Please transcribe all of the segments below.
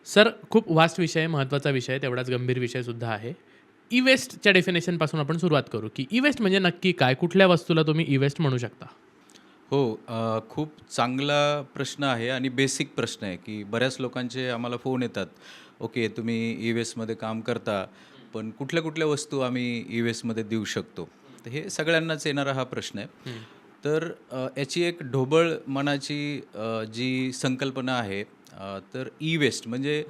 Sir, खूप vast विषय आहे, महत्त्वाचा विषय आहे, तेवढाच गंभीर विषयसुद्धा आहे. ई-वेस्टच्या डेफिनेशनपासून आपण सुरुवात करू, की ई-वेस्ट म्हणजे नक्की काय? कुठल्या वस्तूला तुम्ही ई-वेस्ट म्हणू शकता? हो, खूप चांगला प्रश्न आहे आणि बेसिक प्रश्न आहे, की बऱ्याच लोकांचे आम्हाला फोन येतात. ओके, तुम्ही ई-वेस्टमध्ये काम करता, पण कुठल्या-कुठल्या वस्तू आम्ही ई-वेस्टमध्ये देऊ शकतो? तर हे सगळ्यांनाच येणारा हा प्रश्न आहे. हं. तर याची एक ढोबळ मनाची जी संकल्पना आहे, तर ई-वेस्ट म्हणजे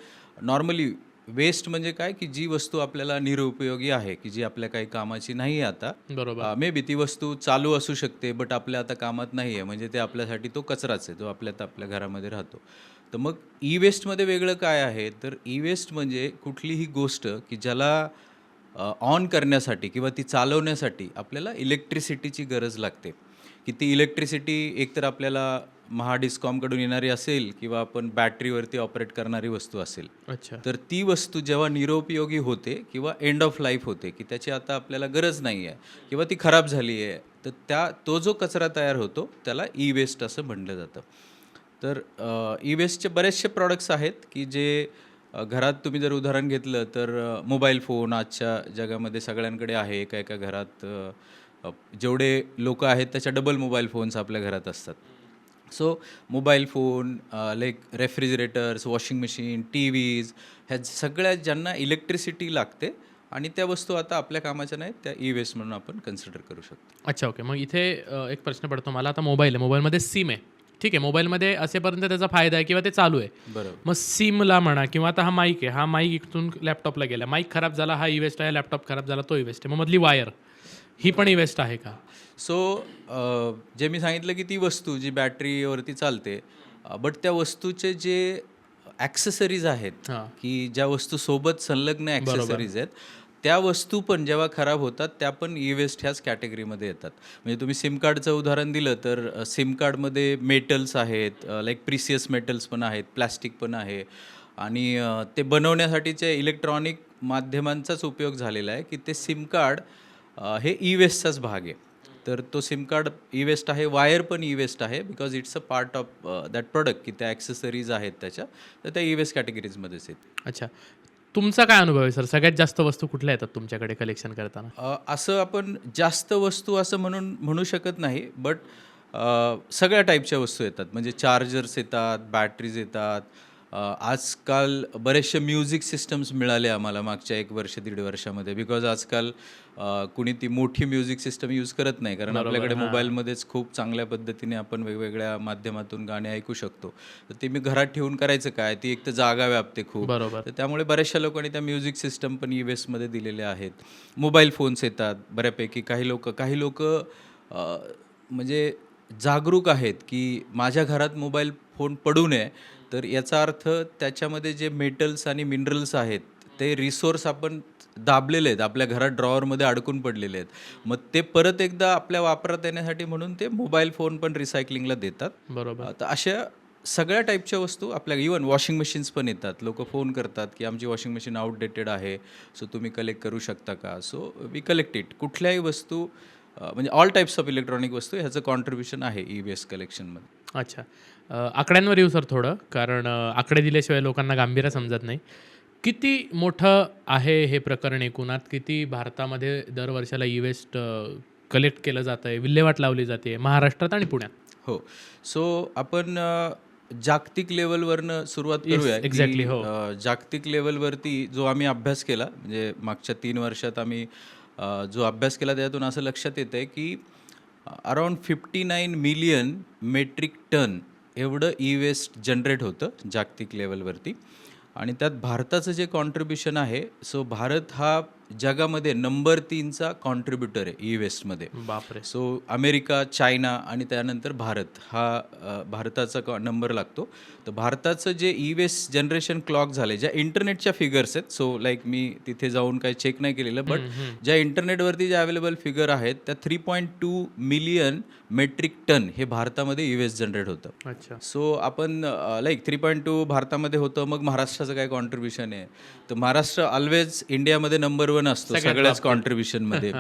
नॉर्मली वेस्ट म्हणजे काय, की जी वस्तू आपल्याला निरुपयोगी आहे, की जी आपल्या काही कामाची नाही आहे आता. बरोबर. मे बी ती वस्तू चालू असू शकते, बट आपल्या आता कामात नाही आहे. म्हणजे ते आपल्यासाठी तो कचराच आहे, जो आपल्या घरामध्ये राहतो. तर मग ई-वेस्टमध्ये वेगळं काय आहे, तर ई-वेस्ट म्हणजे कुठलीही गोष्ट, की ज्याला ऑन करण्यासाठी किंवा ती चालवण्यासाठी आपल्याला इलेक्ट्रिसिटीची गरज लागते, की ती इलेक्ट्रिसिटी एकतर आपल्याला महाडिस्कॉमकडून येणारी असेल किंवा आपण बॅटरीवरती ऑपरेट करणारी वस्तू असेल. अच्छा. तर ती वस्तू जेव्हा निरुपयोगी होते किंवा एंड ऑफ लाईफ होते, की त्याची आता आपल्याला गरज नाही आहे किंवा ती खराब झाली आहे, तर तो जो कचरा तयार होतो त्याला ई-वेस्ट असं म्हटलं जातं. तर ई-वेस्टचे बरेचसे प्रॉडक्ट्स आहेत, की जे घरात तुम्ही जर उदाहरण घेतलं तर मोबाईल फोन आजच्या जगामध्ये सगळ्यांकडे आहे. एका घरात अ, जेवढे लोकं आहेत त्याच्या डबल मोबाईल फोन्स आपल्या घरात असतात. So mobile phone, like refrigerators, washing machine, TVs ह्या सगळ्या ज्यांना इलेक्ट्रिसिटी लागते आणि त्या वस्तू आता आपल्या कामाच्या नाहीत, त्या ई-वेस्ट म्हणून आपण कन्सिडर करू शकतो. अच्छा, ओके. मग इथे एक प्रश्न पडतो मला. आता मोबाईल आहे, मोबाईलमध्ये सिम आहे. ठीक आहे, मोबाईलमध्ये असेपर्यंत त्याचा फायदा आहे किंवा ते चालू आहे. बरोबर. मग सिमला म्हणा किंवा आता हा माईक आहे, हा माईक इथून लॅपटॉपला गेला. माईक खराब झाला, हा ई-वेस्ट आहे. लॅपटॉप खराब झाला, तो ई-वेस्ट आहे. मग मधली वायर, ही पण ई-वेस्ट आहे का? सो जे मी सांगितलं की ती वस्तू जी बॅटरीवरती चालते, बट त्या वस्तूचे जे ॲक्सेसरीज आहेत, हां. की ज्या वस्तू सोबत संलग्न बरोबर. ॲक्सेसरीज आहेत, त्या वस्तू पण जेव्हा खराब होतात, त्या पण ई-वेस्ट ह्याच कॅटेगरीमध्ये येतात. म्हणजे तुम्ही सिम कार्डचं उदाहरण दिलं तर सिम कार्डमध्ये मेटल्स आहेत, लाईक प्रिसियस मेटल्स पण आहेत, प्लास्टिक पण आहे आणि ते बनवण्यासाठीचे इलेक्ट्रॉनिक माध्यमांचाच उपयोग झालेला आहे, की ते सिम कार्ड हे ई-वेस्टचाच भाग आहे. तर तो सिम कार्ड ई-वेस्ट आहे, वायर पण ई-वेस्ट आहे because it's a part of that product, की त्या ॲक्सेसरीज आहेत त्याच्या, तर त्या ई-वेस्ट कॅटेगरीजमध्येच आहेत. अच्छा. तुमचा काय अनुभव आहे सर? सगळ्यात जास्त वस्तू कुठल्या येतात तुमच्याकडे कलेक्शन करताना? असं आपण जास्त वस्तू असं म्हणू शकत नाही, बट सगळ्या टाईपच्या वस्तू येतात. म्हणजे चार्जर्स येतात, बॅटरीज येतात. आजकाल बरेचसे म्युझिक सिस्टम्स मिळाले आम्हाला मागच्या 1 वर्ष, दीड वर्षामध्ये. बिकॉज आजकाल कुणी ती मोठी म्युझिक सिस्टम यूज करत नाही. कारण बरोबर. आपल्याकडे हां. मोबाईलमध्येच खूप चांगल्या पद्धतीने आपण वेगवेगळ्या माध्यमातून गाणे ऐकू शकतो. तर ते मी घरात ठेवून करायचं काय? ती एक तर जागा व्यापते खूप. बरोबर. तर त्यामुळे बऱ्याचशा लोकांनी त्या म्युझिक सिस्टम पण ई-वेस्टमध्ये दिलेल्या आहेत. मोबाईल फोन्स येतात बऱ्यापैकी. काही लोकं म्हणजे जागरूक आहेत, की माझ्या घरात मोबाईल फोन पडू नये. तर याचा अर्थ त्याच्यामध्ये जे मेटल्स आणि मिनरल्स आहेत, ते रिसोर्स आपण दाबलेले आहेत. आपल्या घरात ड्रॉवरमध्ये अडकून पडलेले आहेत. मग ते परत एकदा आपल्या वापरात येण्यासाठी म्हणून ते मोबाईल फोन पण रिसायकलिंगला देतात. बरोबर. तर अशा सगळ्या टाईपच्या वस्तू आपल्या इव्हन वॉशिंग मशीन्स पण येतात. लोकं फोन करतात, की आमची वॉशिंग मशीन आउटडेटेड आहे, सो तुम्ही कलेक्ट करू शकता का? So we collect it. कुठल्याही वस्तू म्हणजे ऑल टाइप्स ऑफ इलेक्ट्रॉनिक वस्तू ह्याचं कॉन्ट्रिब्युशन आहे ई-वेस्ट कलेक्शनमध्ये. अच्छा. आकड्यांवर येऊ सर थोडं, कारण आकडे दिल्याशिवाय लोकांना गांभीर्य समजत नाही. किती मोठं आहे हे प्रकरण एकूणात? किती भारतामध्ये दर वर्षाला ई-वेस्ट कलेक्ट केलं जातंय, विल्हेवाट लावली जाते महाराष्ट्रात आणि पुण्यात? हो. सो आपण जागतिक लेव्हलवरनं सुरुवात येस, करूया, एक्झॅक्टली. की हो. जागतिक लेव्हलवरती जो आम्ही अभ्यास केला, म्हणजे मागच्या 3 वर्षात आम्ही जो अभ्यास केला त्यातून असं लक्षात येतंय, की अराउंड 59 मिलियन मेट्रिक टन एवढं ई-वेस्ट जनरेट होतं जागतिक लेव्हलवरती आणि त्यात भारताचं जे कॉन्ट्रिब्युशन आहे, सो भारत हा जगामध्ये नंबर 3चा कॉन्ट्रिब्युटर आहे ई-वेस्टमध्ये. बापरे! सो अमेरिका, चायना आणि त्यानंतर भारत हा भारताचा नंबर लागतो. तर भारताचं जे ई-वेस्ट जनरेशन क्लॉक झाले, ज्या इंटरनेटच्या फिगर्स आहेत, सो लाईक मी तिथे जाऊन काही चेक नाही केलेलं, बट हं, हं. ज्या इंटरनेटवरती ज्या अवेलेबल फिगर आहेत, त्या 3.2 मिलियन मेट्रिक टन हे भारतामध्ये ई-वेस्ट जनरेट होतं. अच्छा. सो आपण लाईक 3.2 भारतामध्ये होतं, मग महाराष्ट्राचं काय कॉन्ट्रिब्युशन आहे? तर महाराष्ट्र ऑल्वेज इंडियामध्ये नंबर वन असतो सगळ्याच सगळ्याच बाबतीत. कॉन्ट्रीब्युशनमध्ये.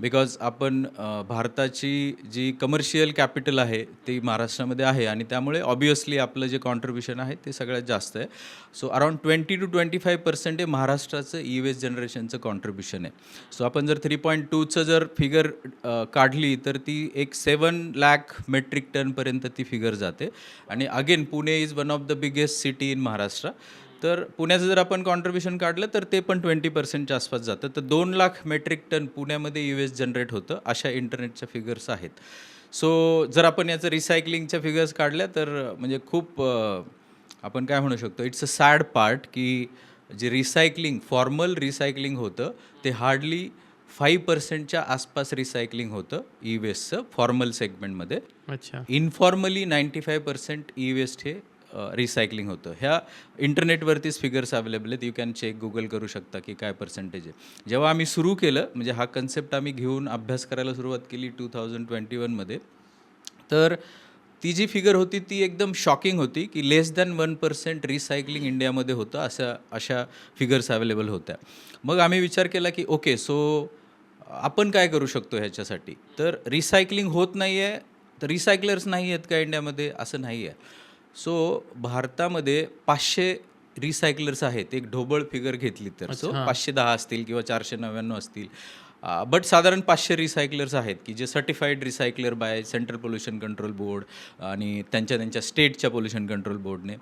बिकॉज आपण भारताची जी कमर्शियल कॅपिटल आहे ती महाराष्ट्रामध्ये आहे आणि त्यामुळे ऑब्वियसली आपलं जे कॉन्ट्रीब्युशन आहे ते सगळ्यात जास्त आहे. सो अराउंड 20 to 25% हे महाराष्ट्राचं ई वेस्ट जनरेशनचं कॉन्ट्रीब्युशन आहे. सो आपण जर 3.2चं जर फिगर काढली तर ती एक 7 लाख मेट्रिक टनपर्यंत ती फिगर जाते. आणि again Pune is one of the biggest city in Maharashtra. तर पुण्याचं जर आपण कॉन्ट्रीब्युशन काढलं तर ते पण 20%च्या आसपास जातं. तर 2 लाख मेट्रिक टन पुण्यामध्ये ई वेस्ट जनरेट होतं, अशा इंटरनेटच्या फिगर्स आहेत. सो जर आपण याचं रिसायकलिंगच्या फिगर्स काढल्या तर म्हणजे खूप आपण काय म्हणू शकतो, इट्स अ सॅड पार्ट की जे रिसायकलिंग फॉर्मल रिसायकलिंग होतं ते हार्डली 5%च्या आसपास रिसायकलिंग होतं ई वेस्टचं फॉर्मल सेगमेंटमध्ये. अच्छा. इनफॉर्मली 95% ई वेस्ट हे रिसायकलिंग होतं. ह्या इंटरनेटवरतीच फिगर्स अवेलेबल आहेत. यू कॅन चेक, गुगल करू शकता की काय पर्सेंटेज आहे. जेव्हा आम्ही सुरू केलं म्हणजे हा कन्सेप्ट आम्ही घेऊन अभ्यास करायला सुरुवात केली 2021मध्ये, तर ती जी फिगर होती ती एकदम शॉकिंग होती की लेस दॅन 1% रिसायकलिंग इंडियामध्ये होतं, अशा फिगर्स अवेलेबल होत्या. मग आम्ही विचार केला की ओके, सो आपण काय करू शकतो ह्याच्यासाठी. तर रिसायकलिंग होत नाही आहे तर रिसायकलर्स नाही आहेत का इंडियामध्ये, असं नाही आहे. सो भारतामध्ये 500 रिसायकलर्स आहेत, एक ढोबळ फिगर घेतली तर. सो 510 असतील किंवा 499 असतील, बट साधारण 500 रिसायकलर्स आहेत की जे certified recycler by central pollution control board आणि त्यांच्या स्टेटच्या पोल्युशन कंट्रोल बोर्डने.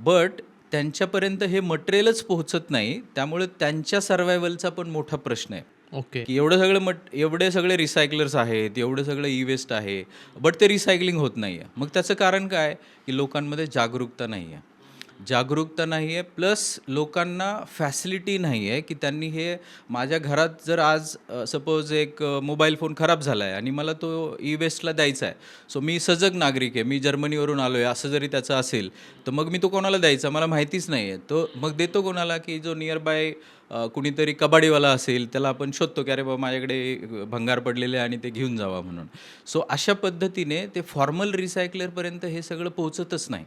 बट त्यांच्यापर्यंत हे मटेरियलच पोहोचत नाही, त्यामुळे त्यांच्या सर्वायवलचा पण मोठा प्रश्न आहे. ओके. की एवढे सगळे रिसायकलर्स आहेत, एवढं सगळं ई वेस्ट आहे, बट ते रिसायकलिंग होत नाही आहे. मग त्याचं कारण काय की लोकांमध्ये जागरूकता नाही आहे. प्लस लोकांना फॅसिलिटी नाही आहे की त्यांनी हे माझ्या घरात जर आज सपोज एक मोबाईल फोन खराब झाला आहे आणि मला तो ई वेस्टला द्यायचा आहे. सो मी सजग नागरिक आहे, मी जर्मनीवरून आलो आहे असं जरी त्याचं असेल तर मग मी तो कोणाला द्यायचा, मला माहितीच नाही आहे. तो मग देतो कोणाला की जो नियर बाय कुणीतरी कबाडीवाला असेल त्याला आपण शोधतो की अरे बाबा माझ्याकडे भंगार पडलेले आणि ते घेऊन जावा म्हणून. सो अशा पद्धतीने ते फॉर्मल रिसायकलरपर्यंत हे सगळं पोहोचतच नाही.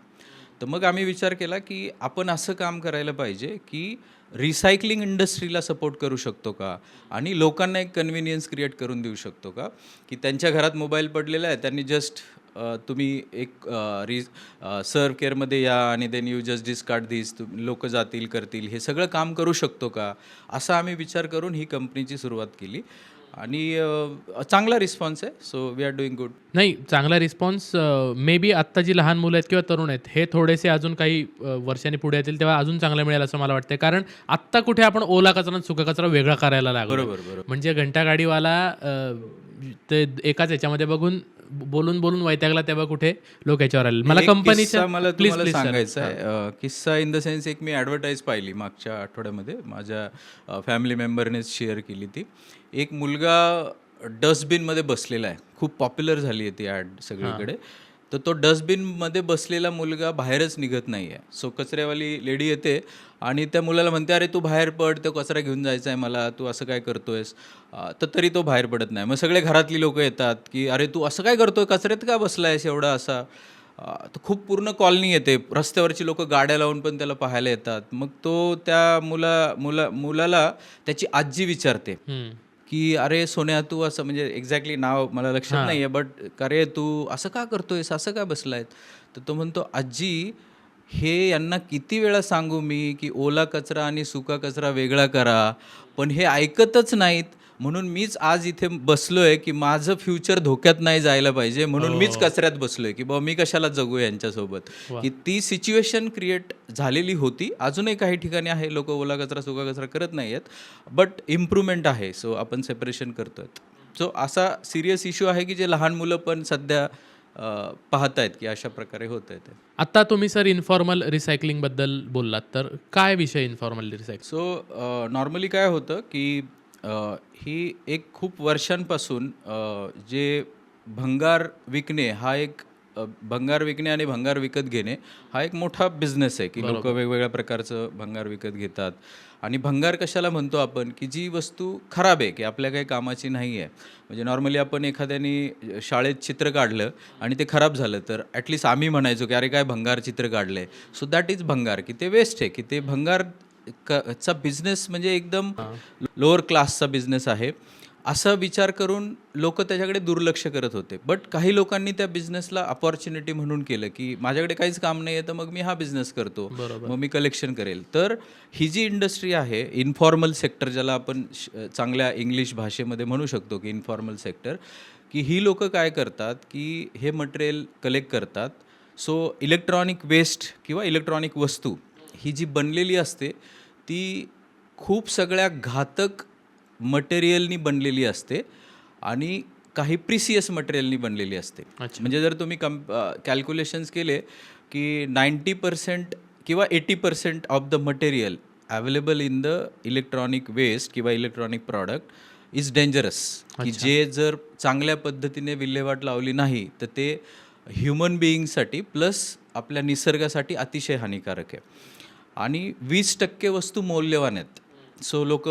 तर मग आम्ही विचार केला की आपण असं काम करायला पाहिजे की रिसायकलिंग इंडस्ट्रीला सपोर्ट करू शकतो का आणि लोकांना एक कन्व्हिनियन्स क्रिएट करून देऊ शकतो का की त्यांच्या घरात मोबाईल पडलेला आहे, त्यांनी जस्ट तुम्ही एक सर्व केअरमध्ये या आणि देन यू जस्ट डिस्कार्ड दिस, लोक जातील करतील, हे सगळं काम करू शकतो का, असा आम्ही विचार करून ही कंपनीची सुरुवात केली. आणि चांगला रिस्पॉन्स आहे. So we are doing good. नाही, चांगला रिस्पॉन्स. मे बी आत्ता जी लहान मुलं आहेत किंवा तरुण आहेत हे थोडेसे अजून काही वर्षांनी पुढे येतील तेव्हा अजून चांगलं मिळेल असं मला वाटतं. कारण आत्ता कुठे आपण ओला कचरा आणि सुका कचरा वेगळा करायला लागलो. बरोबर. म्हणजे घंटागाडीवाला ते एकाच याच्यामध्ये बघून बोलून वैतागला तेव्हा कुठे लोक याच्यावर आले. मला कंपनीच्या मला तुम्हाला सांगायचं आहे किस्सा इन द सेन्स, एक मी ॲडव्हर्टाईज पाहिली मागच्या आठवड्यामध्ये, माझ्या फॅमिली मेंबरनेच शेअर केली ती. एक मुलगा डस्टबिनमध्ये बसलेला आहे, खूप पॉप्युलर झाली आहे ती ॲड सगळीकडे. तर तो डस्टबिनमध्ये बसलेला मुलगा बाहेरच निघत नाही आहे. सो कचऱ्यावाली लेडी येते आणि त्या मुलाला म्हणते अरे तू बाहेर पड, तो कचरा घेऊन जायचा आहे मला, तू असं काय करतोयस. तर तरी तो बाहेर पडत नाही. मग सगळे घरातली लोक येतात की अरे तू असं काय करतोय, कचऱ्यात का बसला आहेस एवढा असा. तर खूप पूर्ण कॉलनी येते, रस्त्यावरची लोक गाड्या लावून पण त्याला पाहायला येतात. मग तो त्या मुलाला त्याची आजी विचारते की अरे सोन्या तू असं, म्हणजे एक्झॅक्टली नाव मला लक्षात नाही आहे, बट अरे तू असं का करतोयस, असं का बसलाय. तर तो म्हणतो आजी हे यांना किती वेळा सांगू मी की ओला कचरा आणि सुका कचरा वेगळा करा, पण हे ऐकतच नाहीत. म्हणून मीच आज इथे बसलोय की माझं फ्युचर धोक्यात नाही जायला पाहिजे, म्हणून मीच कचऱ्यात बसलोय की बाबा मी कशाला जगू यांच्यासोबत. की ती सिच्युएशन क्रिएट झालेली होती. अजूनही काही ठिकाणी आहे, लोक ओला कचरा सुका कचरा करत नाही आहेत, बट इम्प्रूव्हमेंट आहे. सो आपण सेपरेशन करतोय. सो असा सिरियस इश्यू आहे की जे लहान मुलं पण सध्या पाहतायत की अशा प्रकारे होत आहे. आता तुम्ही सर इन्फॉर्मल रिसायकलिंगबद्दल बोललात, तर काय विषय इन्फॉर्मल रिसायकलिंग? सो नॉर्मली काय होतं की ही एक खूप वर्षांपासून जे भंगार विकणे हा एक भंगार विकणे आणि भंगार विकत घेणे हा एक मोठा बिझनेस आहे की लोक वेगवेगळ्या प्रकारचं भंगार विकत घेतात. आणि भंगार कशाला म्हणतो आपण की जी वस्तू खराब आहे की आपल्या काही कामाची नाही आहे. म्हणजे नॉर्मली आपण एखाद्याने शाळेत चित्र काढलं आणि ते खराब झालं तर ॲटलिस्ट आम्ही म्हणायचो की अरे काय भंगार चित्र काढलं आहे. सो दॅट इज भंगार, की ते वेस्ट आहे, की ते भंगार चा बिझनेस म्हणजे एकदम लोअर क्लासचा बिझनेस आहे असा विचार करून लोक त्याच्याकडे दुर्लक्ष करत होते. बट काही लोकांनी त्या बिझनेसला अपॉर्च्युनिटी म्हणून केलं, की माझ्याकडे काहीच काम नाही आहे तर मग मी हा बिझनेस करतो, बरोबर. मग मी कलेक्शन करेल. तर ही जी इंडस्ट्री आहे इन्फॉर्मल सेक्टर, ज्याला आपण चांगल्या इंग्लिश भाषेमध्ये म्हणू शकतो की इन्फॉर्मल सेक्टर, की ही लोकं काय करतात की हे मटेरियल कलेक्ट करतात. सो इलेक्ट्रॉनिक वेस्ट किंवा इलेक्ट्रॉनिक वस्तू ही जी बनलेली असते ती खूप सगळ्या घातक मटेरियलनी बनलेली असते आणि काही प्रिसियस मटेरियलनी बनलेली असते. अच्छा. म्हणजे जर तुम्ही कॅल्क्युलेशन्स केले की 90% किंवा 80% of the material available in the electronic waste किंवा इलेक्ट्रॉनिक प्रॉडक्ट इज डेंजरस, की जे जर चांगल्या पद्धतीने विल्हेवाट लावली नाही तर ते ह्युमन बिईंगसाठी प्लस आपल्या निसर्गासाठी अतिशय हानिकारक आहे. आणि 20% वस्तू मौल्यवान आहेत. सो लोक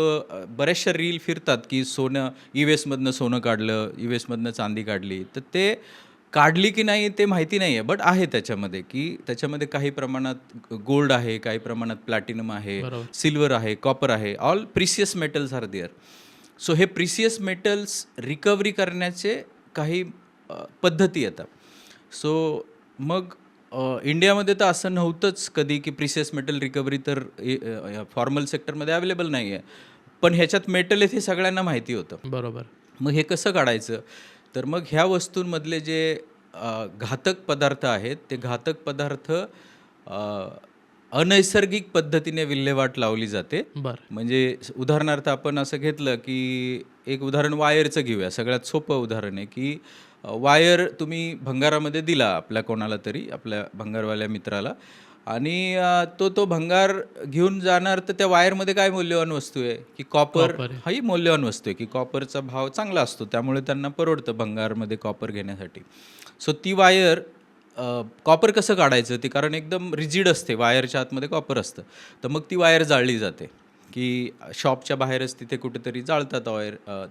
बऱ्याचशा रील फिरतात की सोनं वेस्टमधनं सोनं काढलं, वेस्टमधनं चांदी काढली. तर ते काढली की नाही ते माहिती नाही आहे, बट आहे त्याच्यामध्ये, की त्याच्यामध्ये काही प्रमाणात गोल्ड आहे, काही प्रमाणात प्लॅटिनम आहे, बरोबर. सिल्वर आहे, कॉपर आहे, all precious metals are there. So हे प्रिसियस मेटल्स रिकव्हरी करण्याचे काही पद्धती येतात. सो मग इंडियामध्ये तर असं नव्हतंच कधी की प्रिसियस मेटल रिकव्हरी तर फॉर्मल सेक्टरमध्ये अवेलेबल नाही आहे. पण ह्याच्यात मेटल आहे हे सगळ्यांना माहिती होतं. बरोबर. मग हे कसं काढायचं? तर मग ह्या वस्तूंमधले जे घातक पदार्थ आहेत, ते घातक पदार्थ अनैसर्गिक पद्धतीने विल्हेवाट लावली जाते. बरं. म्हणजे उदाहरणार्थ आपण असं घेतलं की एक उदाहरण वायरचं घेऊया. सगळ्यात सोपं उदाहरण आहे की वायर तुम्ही भंगारामध्ये दिला आपल्या कोणाला तरी, आपल्या भंगारवाल्या मित्राला, आणि तो भंगार घेऊन जाणार. तर त्या वायरमध्ये काय मौल्यवान वस्तू आहे की कॉपर. कॉपर आहे. हाही मौल्यवान वस्तू आहे की कॉपरचा भाव चांगला असतो, त्यामुळे त्यांना परवडतं भंगारमध्ये कॉपर घेण्यासाठी. सो ती वायर कॉपर कसं काढायचं ते, कारण एकदम रिजिड असते, वायरच्या आतमध्ये कॉपर असतं. तर मग ती वायर जाळली जाते की शॉपच्या बाहेरच तिथे कुठेतरी जाळतात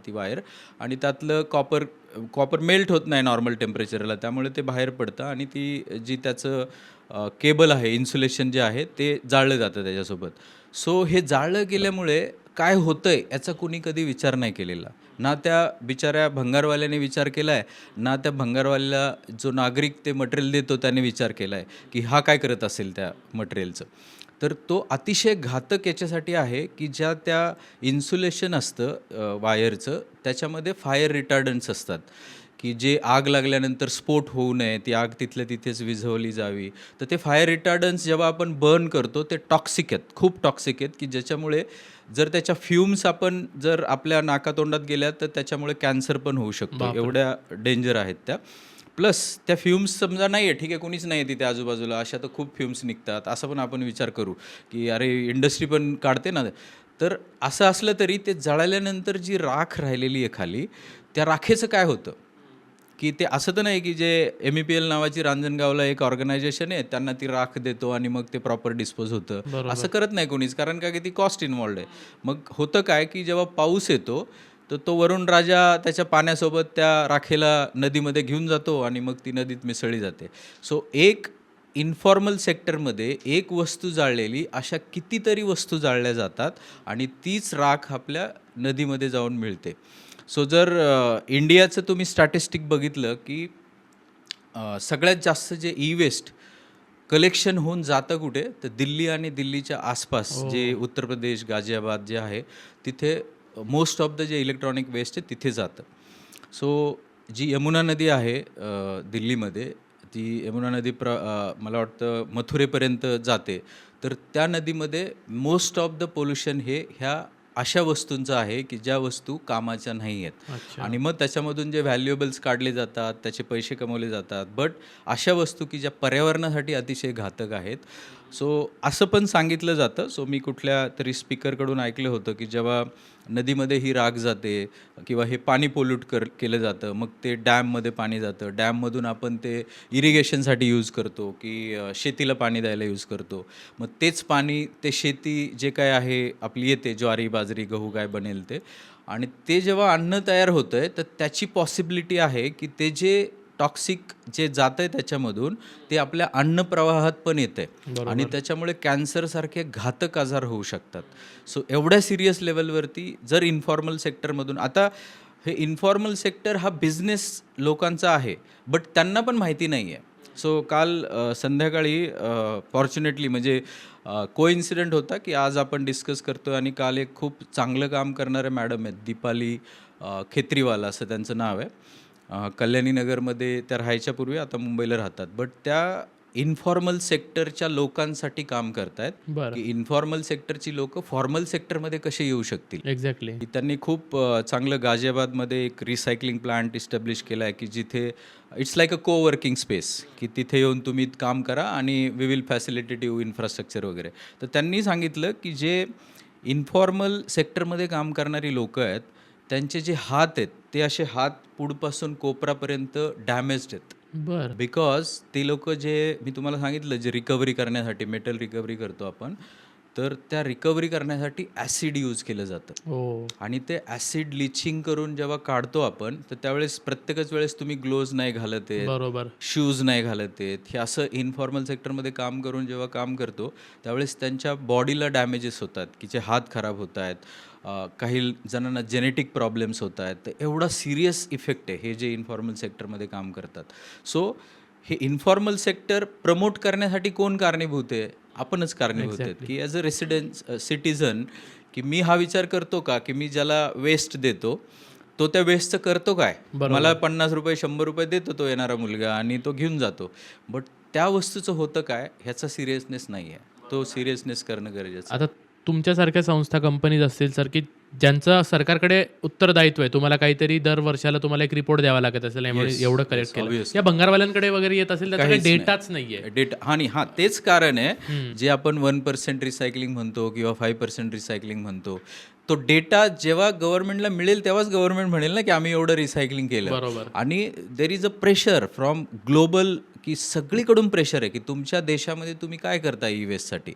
ती वायर, आणि त्यातलं कॉपर मेल्ट होत नाही नॉर्मल टेम्परेचरला, त्यामुळे ते बाहेर पडतं आणि ती जी त्याचं केबल आहे, इन्सुलेशन जे आहे ते जाळलं जातं त्याच्यासोबत. सो हे जाळलं गेल्यामुळे काय होतंय याचा कुणी कधी विचार नाही केलेला. ना त्या बिचाऱ्या भंगारवाल्याने विचार केला आहे, ना त्या भंगारवाल्याला जो नागरिक ते मटेरियल देतो त्याने विचार केला आहे की हा काय करत असेल त्या मटेरियलचं. तर तो अतिशय घातक याच्यासाठी आहे की ज्या त्या इन्सुलेशन असतं वायरचं, त्याच्यामध्ये फायर रिटार्डंट्स असतात की जे आग लागल्यानंतर स्फोट होऊ नये, ती आग तिथल्या तिथेच विझवली जावी. तर ते फायर रिटार्डंट्स जेव्हा आपण बर्न करतो ते टॉक्सिक आहेत, खूप टॉक्सिक आहेत, की ज्याच्यामुळे जर त्याच्या फ्युम्स आपण जर आपल्या नाकातोंडात गेल्या तर त्याच्यामुळे कॅन्सर पण होऊ शकतो. बापरे. एवढ्या डेंजर आहेत त्या. प्लस त्या फ्युम्स समजा नाही आहे, ठीक आहे, कोणीच नाही आहे तिथे आजूबाजूला, अशा तर खूप फ्युम्स निघतात, असं पण आपण विचार करू की अरे इंडस्ट्री पण काढते ना. तर असं असलं तरी ते जळाल्यानंतर जी राख राहिलेली आहे खाली, त्या राखेचं काय होतं की ते असं तर नाही की जे MEPL नावाची रांजणगावला एक ऑर्गनायझेशन आहे, त्यांना ती राख देतो आणि मग ते प्रॉपर डिस्पोज होतं. बरोबर. असं करत नाही कोणीच, कारण का की ती कॉस्ट इन्वॉल्ड आहे. मग होतं काय की जेव्हा पाऊस येतो तर तो वरुण राजा त्याच्या पाण्यासोबत त्या राखेला नदीमध्ये घेऊन जातो आणि मग ती नदीत मिसळली जाते. सो एक इन्फॉर्मल सेक्टरमध्ये एक वस्तू जाळलेली अशा कितीतरी वस्तू जाळल्या जातात आणि तीच राख आपल्या नदीमध्ये जाऊन मिळते. सो जर इंडियाचं तुम्ही स्टॅटिस्टिक बघितलं की सगळ्यात जास्त जे वेस्ट कलेक्शन होऊन जातं कुठे, तर दिल्ली आणि दिल्लीच्या आसपास जे उत्तर प्रदेश, गाझियाबाद जे आहे, तिथे मोस्ट ऑफ द जे इलेक्ट्रॉनिक वेस्ट आहे तिथे जातं. सो जी यमुना नदी आहे दिल्लीमध्ये, ती यमुना नदी मला वाटतं मथुरेपर्यंत जाते. तर त्या नदीमध्ये मोस्ट ऑफ द पोल्युशन हे ह्या अशा वस्तूंचं आहे की ज्या वस्तू कामाच्या नाही आहेत. अच्छा. आणि मग त्याच्यामधून जे व्हॅल्युएबल्स काढले जातात, त्याचे पैसे कमवले जातात, बट अशा वस्तू की ज्या पर्यावरणासाठी अतिशय घातक आहेत. सो असं पण सांगितलं जातं. सो मी कुठल्या तरी स्पीकरकडून ऐकलं होतं की जेव्हा नदीमध्ये ही राख जाते किंवा हे पाणी पोल्यूट केलं जातं, मग ते डॅममध्ये पाणी जातं, डॅममधून आपण ते इरिगेशनसाठी यूज करतो की शेतीला पाणी द्यायला यूज करतो. मग तेच पाणी ते शेती जे काय आहे आपली येते, ज्वारी, बाजरी, गहू काय बनेल ते, आणि ते जेव्हा अन्न तयार होतं आहे तर त्याची पॉसिबिलिटी आहे की ते जे टॉक्सिक जे जातं आहे त्याच्यामधून ते आपल्या अन्नप्रवाहात पण येतं आहे आणि त्याच्यामुळे कॅन्सरसारखे घातक आजार होऊ शकतात. सो एवढ्या सिरियस लेवलवरती जर इन्फॉर्मल सेक्टरमधून आता हे इन्फॉर्मल सेक्टर हा बिझनेस लोकांचा आहे, बट त्यांना पण माहिती नाही आहे. सो काल संध्याकाळी फॉर्च्युनेटली म्हणजे कोइन्सिडेंट होता की आज आपण डिस्कस करतो आणि काल एक खूप चांगलं काम करणारे मॅडम आहेत, दीपाली खेत्रीवाला असं त्यांचं नाव आहे. कल्याणी नगरमध्ये त्या राहायच्या पूर्वी आता मुंबईला राहतात, बट त्या इन्फॉर्मल सेक्टरच्या लोकांसाठी काम करतायत बरं. की इन्फॉर्मल सेक्टरची लोक फॉर्मल सेक्टरमध्ये कसे येऊ शकतील. एक्झॅक्टली. की त्यांनी खूप चांगलं गाझियाबादमध्ये एक रिसायकलिंग प्लांट इस्टॅब्लिश केला आहे की जिथे it's like a coworking space की तिथे येऊन तुम्ही काम करा आणि we will facilitate you infrastructure वगैरे. तर त्यांनी सांगितलं की जे इन्फॉर्मल सेक्टरमध्ये काम करणारी लोकं आहेत त्यांचे जे हात आहेत ते असे हात पुढपासून कोपरापर्यंत डॅमेज्ड आहेत. बरं. बिकॉज ते लोक जे मी तुम्हाला सांगितलं जे रिकव्हरी करण्यासाठी मेटल रिकव्हरी करतो आपण, तर त्या रिकव्हरी करण्यासाठी ॲसिड यूज केलं जातं हो. आणि ते ॲसिड लिचिंग करून जेव्हा काढतो आपण तर त्यावेळेस प्रत्येकच वेळेस तुम्ही ग्लोव्ज नाही घालत आहेत, बरोबर. शूज नाही घालत आहेत. हे असं इन्फॉर्मल सेक्टरमध्ये काम करून जेव्हा काम करतो त्यावेळेस त्यांच्या बॉडीला डॅमेजेस होतात की जे हात खराब होत आहेत, काही जणांना जेनेटिक प्रॉब्लेम्स होत आहेत. तर एवढा सिरियस इफेक्ट आहे हे जे इन्फॉर्मल सेक्टरमध्ये काम करतात. सो हे इन्फॉर्मल सेक्टर प्रमोट करण्यासाठी कोण कारणीभूत आहे? आपणच कारणीभूत आहेत की ॲज अ सिटिझन की मी हा विचार करतो का की मी ज्याला वेस्ट देतो तो त्या वेस्टचं करतो काय? मला 50 रुपये 100 रुपये देतो तो येणारा मुलगा आणि तो घेऊन जातो, बट त्या वस्तूचं होतं काय ह्याचा सिरियसनेस नाही आहे. तो सिरियसनेस करणं गरजेचं आहे. आता तुमच्यासारख्या संस्था कंपनीज असतील सर की ज्यांचं सरकारकडे उत्तरदायित्व आहे, तुम्हाला काहीतरी दर वर्षाला तुम्हाला एक रिपोर्ट द्यावा लागत असेल एवढं कलेक्ट केलं. obviously. या भंगारवाल्यांकडे वगैरे येत असेल त्याचा काही डेटाच नाहीये. डेटा आणि हां तेच कारण आहे जे आपण 1% रिसायकलिंग म्हणतो किंवा 5% रिसायकलिंग म्हणतो. तो डेटा जेव्हा गव्हर्नमेंटला मिळेल तेव्हाच गव्हर्नमेंट म्हणेल ना की आम्ही एवढं रिसायकलिंग केलं. बरोबर. आणि there is a pressure from global की सगळीकडून प्रेशर आहे की तुमच्या देशामध्ये तुम्ही काय करता ई वेस्टसाठी.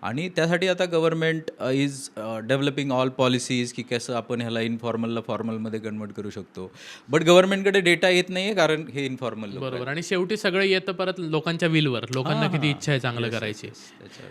आणि त्यासाठी आता government is developing all policies की कसं आपण ह्याला इन्फॉर्मलला फॉर्मलमध्ये कन्वर्ट करू शकतो. बट गव्हर्नमेंटकडे डेटा येत नाही आहे कारण हे इन्फॉर्मल बरोबर. आणि शेवटी सगळं येतं परत लोकांच्या विलवर. लोकांना किती इच्छा आहे चांगलं करायची.